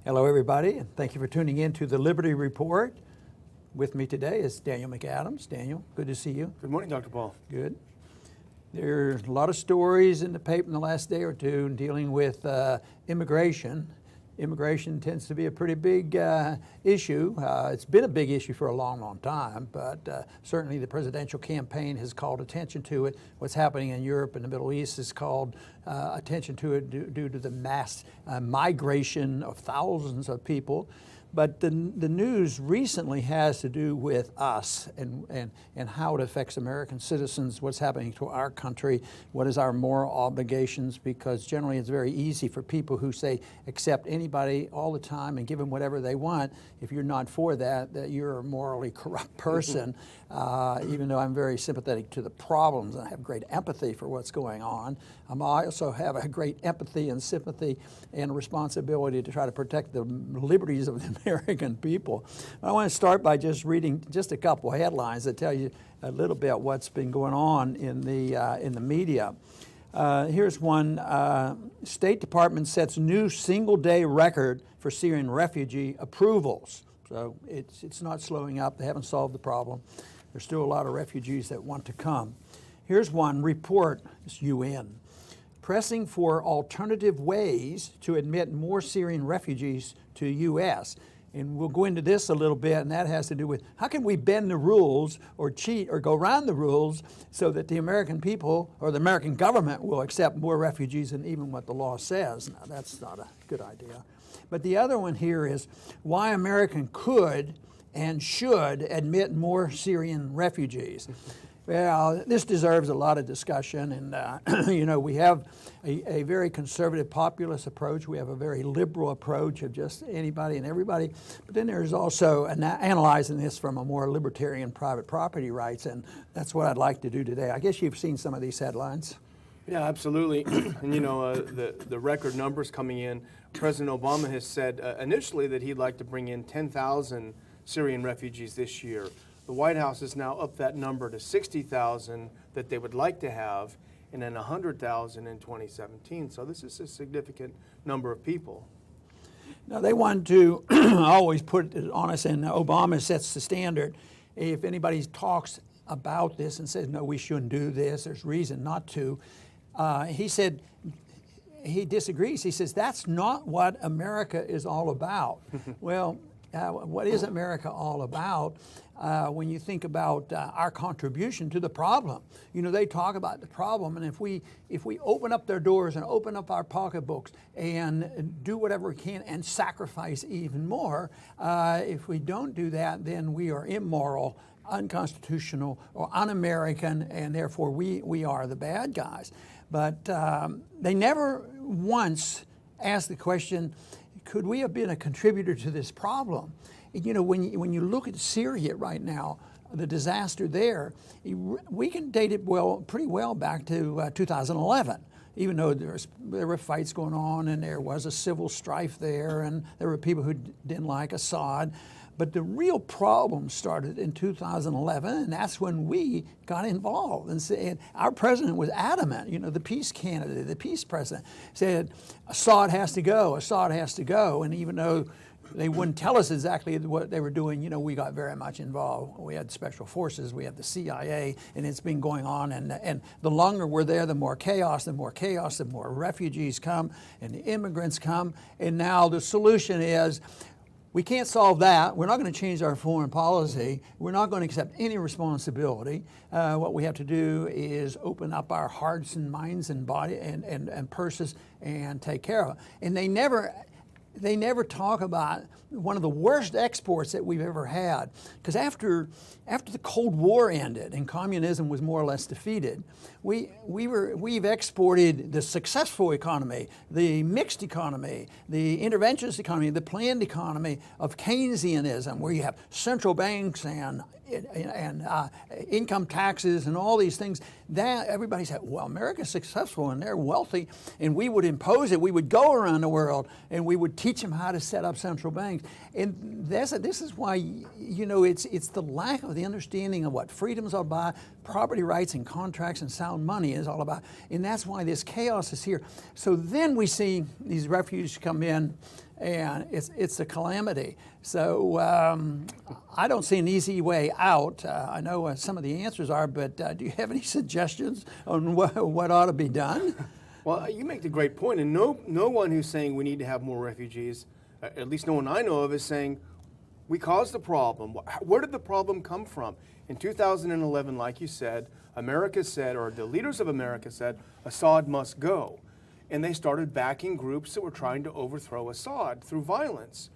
Hello, everybody, and thank you for tuning in to the Liberty Report. With me today is Daniel McAdams. Daniel, good to see you. Good morning, Dr. Paul. Good. There's a lot of stories in the paper in the last day or two dealing with immigration. Immigration tends to be a pretty big issue. It's been a big issue for a long, long time, but certainly the presidential campaign has called attention to it. What's happening in Europe and the Middle East has called attention to it due to the mass migration of thousands of people. But the news recently has to do with us and how it affects American citizens, what's happening to our country, what is our moral obligations, because generally it's very easy for people who say accept anybody all the time and give them whatever they want. If you're not for that you're a morally corrupt person, even though I'm very sympathetic to the problems and I have great empathy for what's going on. I also have a great empathy and sympathy and responsibility to try to protect the liberties of the American people. I want to start by just reading just a couple of headlines that tell you a little bit what's been going on in the media. Here's one. State Department sets new single-day record for Syrian refugee approvals. So it's not slowing up. They haven't solved the problem. There's still a lot of refugees that want to come. Here's one report, it's UN, pressing for alternative ways to admit more Syrian refugees to U.S. And we'll go into this a little bit, and that has to do with how can we bend the rules or cheat or go around the rules so that the American people or the American government will accept more refugees than even what the law says. Now, that's not a good idea. But the other one here is why America could and should admit more Syrian refugees. Well, this deserves a lot of discussion, and you know, we have a very conservative populist approach. We have a very liberal approach of just anybody and everybody. But then there's also analyzing this from a more libertarian private property rights, and that's what I'd like to do today. I guess you've seen some of these headlines. Yeah, absolutely. And you know, the record numbers coming in. President Obama has said initially that he'd like to bring in 10,000 Syrian refugees this year. The White House has now upped that number to 60,000 that they would like to have, and then 100,000 in 2017. So this is a significant number of people. Now, they want to always put it on us, and Obama sets the standard. If anybody talks about this and says, no, we shouldn't do this, there's reason not to, he said, he disagrees. He says, that's not what America is all about. Well, what is America all about when you think about our contribution to the problem? You know, they talk about the problem, and if we open up their doors and open up our pocketbooks and do whatever we can and sacrifice even more, if we don't do that, then we are immoral, unconstitutional, or un-American, and therefore we are the bad guys. But they never once asked the question, could we have been a contributor to this problem? You know, when you look at Syria right now, the disaster there, we can date it pretty well back to 2011. Even though there were fights going on and there was a civil strife there and there were people who didn't like Assad. But the real problem started in 2011, and that's when we got involved. And our president was adamant, you know, the peace candidate, the peace president, said, Assad has to go, Assad has to go. And even though they wouldn't tell us exactly what they were doing, you know, we got very much involved. We had special forces, we had the CIA, and it's been going on. And the longer we're there, the more chaos, the more refugees come, and the immigrants come. And now the solution is, we can't solve that. We're not going to change our foreign policy. We're not going to accept any responsibility. What we have to do is open up our hearts and minds and body and purses and take care of it. And they never talk about one of the worst exports that we've ever had. Because after the Cold War ended and communism was more or less defeated, we've exported the successful economy, the mixed economy, the interventionist economy, the planned economy of Keynesianism, where you have central banks and income taxes and all these things. That everybody said, well, America's successful and they're wealthy, and we would impose it. We would go around the world and we would teach them how to set up central banks. And this is why, you know, it's the lack of the understanding of what freedom's all about, property rights and contracts and sound money is all about. And that's why this chaos is here. So then we see these refugees come in. and it's a calamity. So I don't see an easy way out. I know some of the answers are, but do you have any suggestions on what ought to be done? Well, you make the great point, and no one who's saying we need to have more refugees, at least no one I know of, is saying we caused the problem. Where did the problem come from? In 2011, like you said, America said, or the leaders of America said, Assad must go. And they started backing groups that were trying to overthrow Assad through violence.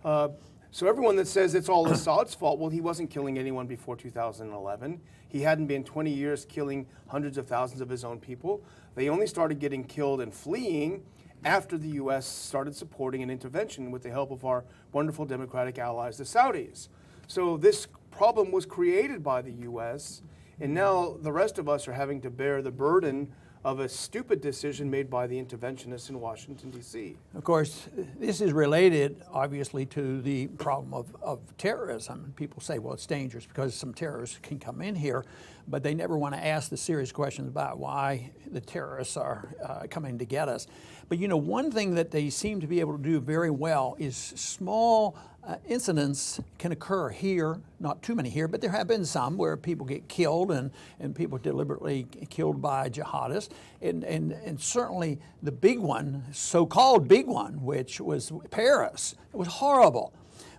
So everyone that says it's all Assad's fault, well, he wasn't killing anyone before 2011. He hadn't been 20 years killing hundreds of thousands of his own people. They only started getting killed and fleeing after the U.S. started supporting an intervention with the help of our wonderful democratic allies, the Saudis. So this problem was created by the U.S., and now the rest of us are having to bear the burden of a stupid decision made by the interventionists in Washington, D.C. Of course, this is related, obviously, to the problem of terrorism. People say, well, it's dangerous because some terrorists can come in here, but they never want to ask the serious questions about why the terrorists are coming to get us. But you know, one thing that they seem to be able to do very well is small incidents can occur here, not too many here, but there have been some where people get killed and people deliberately killed by jihadists. And certainly the big one, so-called big one, which was Paris, it was horrible.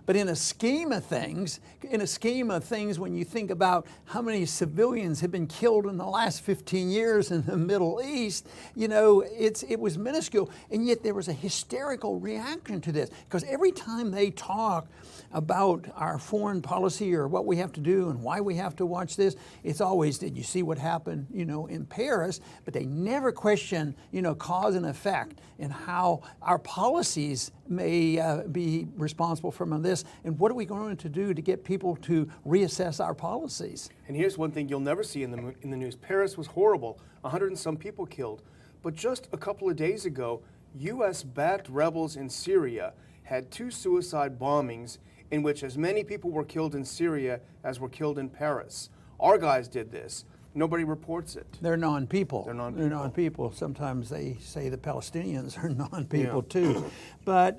But in a scheme of things, when you think about how many civilians have been killed in the last 15 years in the Middle East, you know, it was minuscule. And yet there was a hysterical reaction to this, because every time they talk about our foreign policy or what we have to do and why we have to watch this, it's always, did you see what happened, you know, in Paris? But they never question, you know, cause and effect and how our policies may be responsible for this, and what are we going to do to get people to reassess our policies? And here's one thing you'll never see in the news. Paris was horrible, 100 and some people killed. But just a couple of days ago, U.S.-backed rebels in Syria had 2 suicide bombings in which as many people were killed in Syria as were killed in Paris. Our guys did this. Nobody reports it. They're non-people. They're non-people. They're non-people. Sometimes they say the Palestinians are non-people too. But,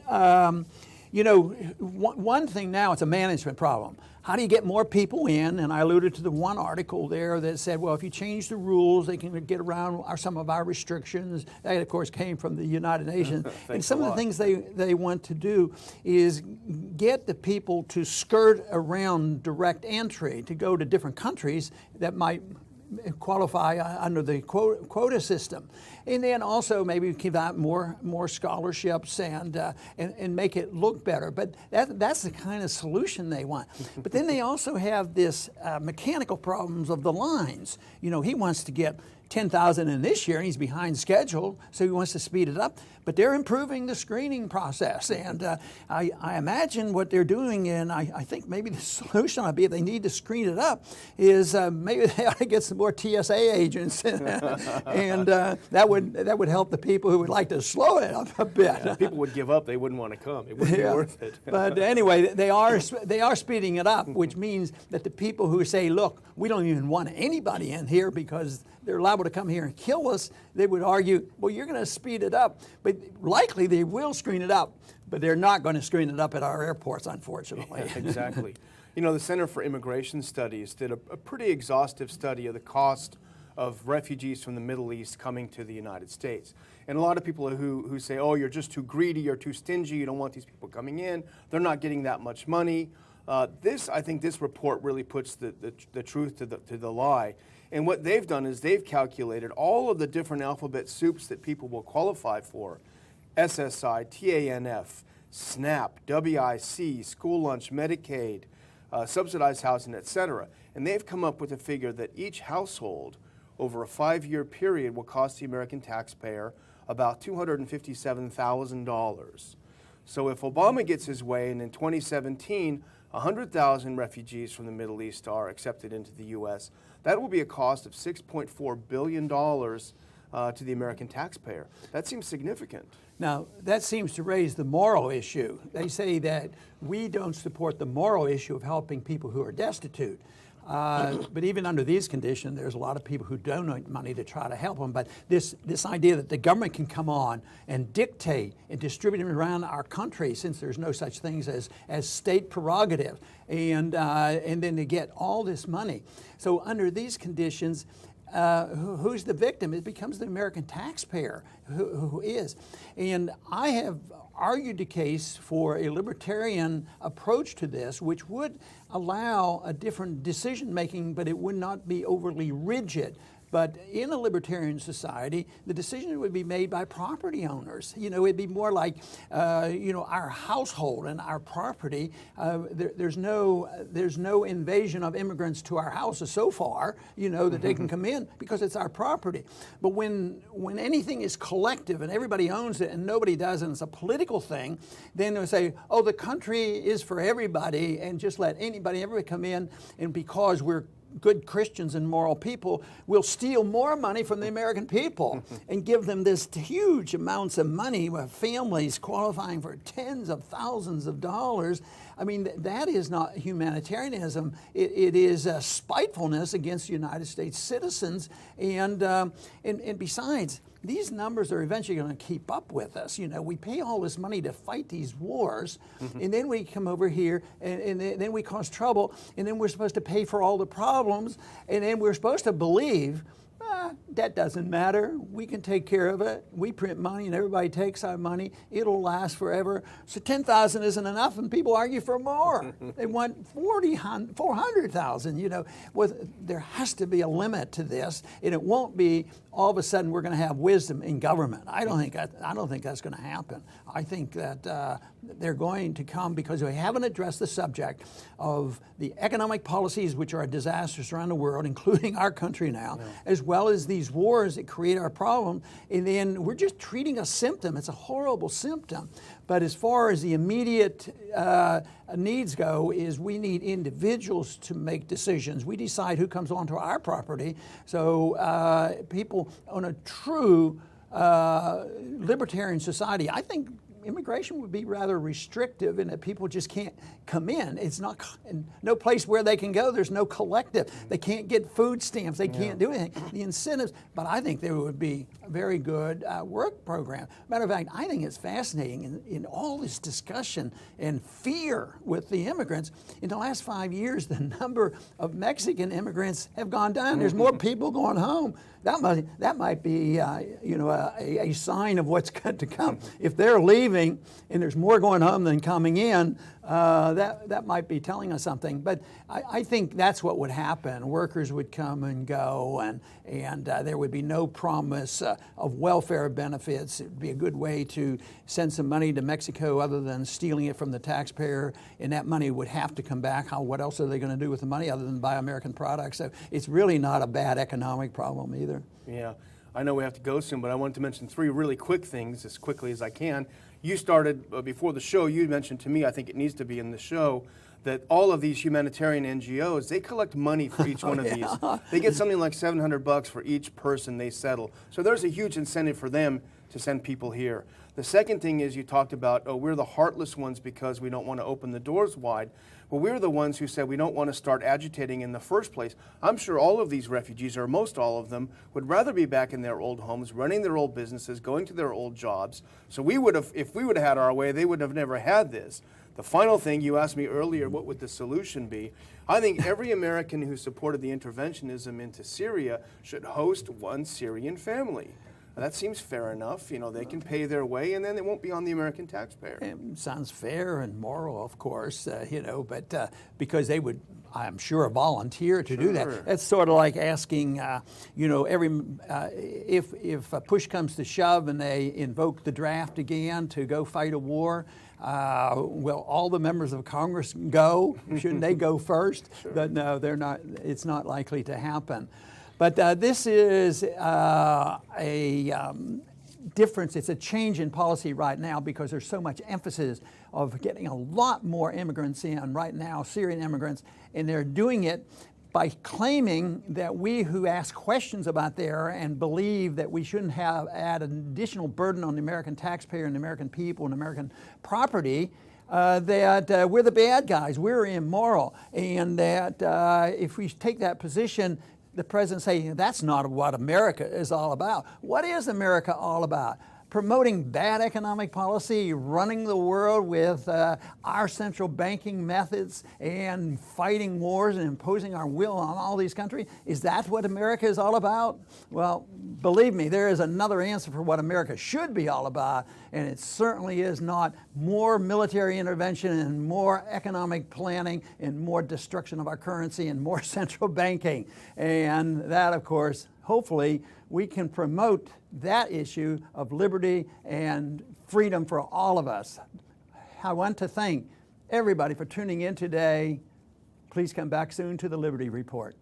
you know, one thing now, it's a management problem. How do you get more people in? And I alluded to the one article there that said, well, if you change the rules, they can get around some of our restrictions. That, of course, came from the United Nations. And some of the things they want to do is get the people to skirt around direct entry, to go to different countries that might qualify under the quota system, and then also maybe give out more scholarships and make it look better. But that's the kind of solution they want. But then they also have this mechanical problems of the lines. You know, he wants to get 10,000 in this year, and he's behind schedule, so he wants to speed it up. But they're improving the screening process, and I imagine what they're doing, and I think maybe the solution would be, if they need to screen it up, is maybe they ought to get some more TSA agents, and that would help the people who would like to slow it up a bit. Yeah, people would give up; they wouldn't want to come. It wouldn't be worth it. But anyway, they are speeding it up, which means that the people who say, "Look, we don't even want anybody in here because they're liable to come here and kill us," they would argue, well, you're going to speed it up. But likely they will screen it up, but they're not going to screen it up at our airports, unfortunately. Yeah, exactly. You know, the Center for Immigration Studies did a pretty exhaustive study of the cost of refugees from the Middle East coming to the United States. And a lot of people who say, oh, you're just too greedy, you're too stingy, you don't want these people coming in, they're not getting that much money. I think this report really puts the truth to the lie. And what they've done is they've calculated all of the different alphabet soups that people will qualify for: SSI, TANF, SNAP, WIC, school lunch, Medicaid, subsidized housing, etc. And they've come up with a figure that each household over a 5-year period will cost the American taxpayer about $257,000. So if Obama gets his way, and in 2017, 100,000 refugees from the Middle East are accepted into the U.S., that will be a cost of $6.4 billion to the American taxpayer. That seems significant. Now, that seems to raise the moral issue. They say that we don't support the moral issue of helping people who are destitute. But even under these conditions, there's a lot of people who donate money to try to help them. But this idea that the government can come on and dictate and distribute them around our country, since there's no such things as state prerogative, and then to get all this money. So under these conditions, who's the victim? It becomes the American taxpayer who is. And I have argued the case for a libertarian approach to this, which would allow a different decision making, but it would not be overly rigid. But in a libertarian society, the decision would be made by property owners. It'd be more like, our household and our property. There's no invasion of immigrants to our houses so far, that they can come in because it's our property. But when anything is collective and everybody owns it and nobody does, and it's a political thing, then they'll say, oh, the country is for everybody, and just let everybody come in, and because we're good Christians and moral people, will steal more money from the American people and give them this huge amounts of money, with families qualifying for tens of thousands of dollars. I mean, that is not humanitarianism. It is spitefulness against United States citizens. And besides, these numbers are eventually going to keep up with us. We pay all this money to fight these wars, and then we come over here, and then we cause trouble, and then we're supposed to pay for all the problems, and then we're supposed to believe, that doesn't matter. We can take care of it. We print money, and everybody takes our money. It'll last forever. So 10,000 isn't enough, and people argue for more. They want 400,000. There has to be a limit to this, and it won't be all of a sudden we're going to have wisdom in government. I don't think that's going to happen. I think that they're going to come because we haven't addressed the subject of the economic policies which are disastrous around the world, including our country now, as well as these wars that create our problem. And then we're just treating a symptom. It's a horrible symptom. But as far as the immediate needs go, is we need individuals to make decisions. We decide who comes onto our property. So people on a true libertarian society, I think immigration would be rather restrictive in that people just can't come in. It's not no place where they can go. There's no collective. They can't get food stamps. They can't do anything. The incentives, but I think there would be a very good work program. Matter of fact, I think it's fascinating in all this discussion and fear with the immigrants. In the last 5 years, the number of Mexican immigrants have gone down. There's more people going home. That might be a sign of what's got to come. If they're leaving and there's more going home than coming in, that might be telling us something. But I think that's what would happen. Workers would come and go, and there would be no promise of welfare benefits. It would be a good way to send some money to Mexico other than stealing it from the taxpayer, and that money would have to come back. What else are they going to do with the money other than buy American products? So it's really not a bad economic problem either. Yeah, I know we have to go soon, but I wanted to mention 3 really quick things as quickly as I can. You started, before the show, you mentioned to me, I think it needs to be in the show, that all of these humanitarian NGOs, they collect money for each one of these. They get something like $700 for each person they settle. So there's a huge incentive for them to send people here. The second thing is you talked about, we're the heartless ones because we don't want to open the doors wide. Well, we're the ones who said we don't want to start agitating in the first place. I'm sure all of these refugees, or most all of them, would rather be back in their old homes, running their old businesses, going to their old jobs. So we would have, if we would have had our way, they would have never had this. The final thing, you asked me earlier, what would the solution be? I think every American who supported the interventionism into Syria should host one Syrian family. Now, that seems fair enough. They can pay their way, and then it won't be on the American taxpayer. It sounds fair and moral, of course, but because they would, I'm sure, volunteer to do that. That's sort of like asking, if push comes to shove and they invoke the draft again to go fight a war, will all the members of Congress go? Shouldn't they go first? Sure. But no, they're not. It's not likely to happen. But this is a difference. It's a change in policy right now because there's so much emphasis of getting a lot more immigrants in right now, Syrian immigrants, and they're doing it by claiming that we who ask questions about there and believe that we shouldn't add an additional burden on the American taxpayer and the American people and American property that we're the bad guys, we're immoral, and that if we take that position, the president say, that's not what America is all about. What is America all about? Promoting bad economic policy, running the world with our central banking methods, and fighting wars and imposing our will on all these countries? Is that what America is all about? Well, believe me, there is another answer for what America should be all about, and it certainly is not more military intervention and more economic planning and more destruction of our currency and more central banking. And that, of course, hopefully, we can promote that issue of liberty and freedom for all of us. I want to thank everybody for tuning in today. Please come back soon to the Liberty Report.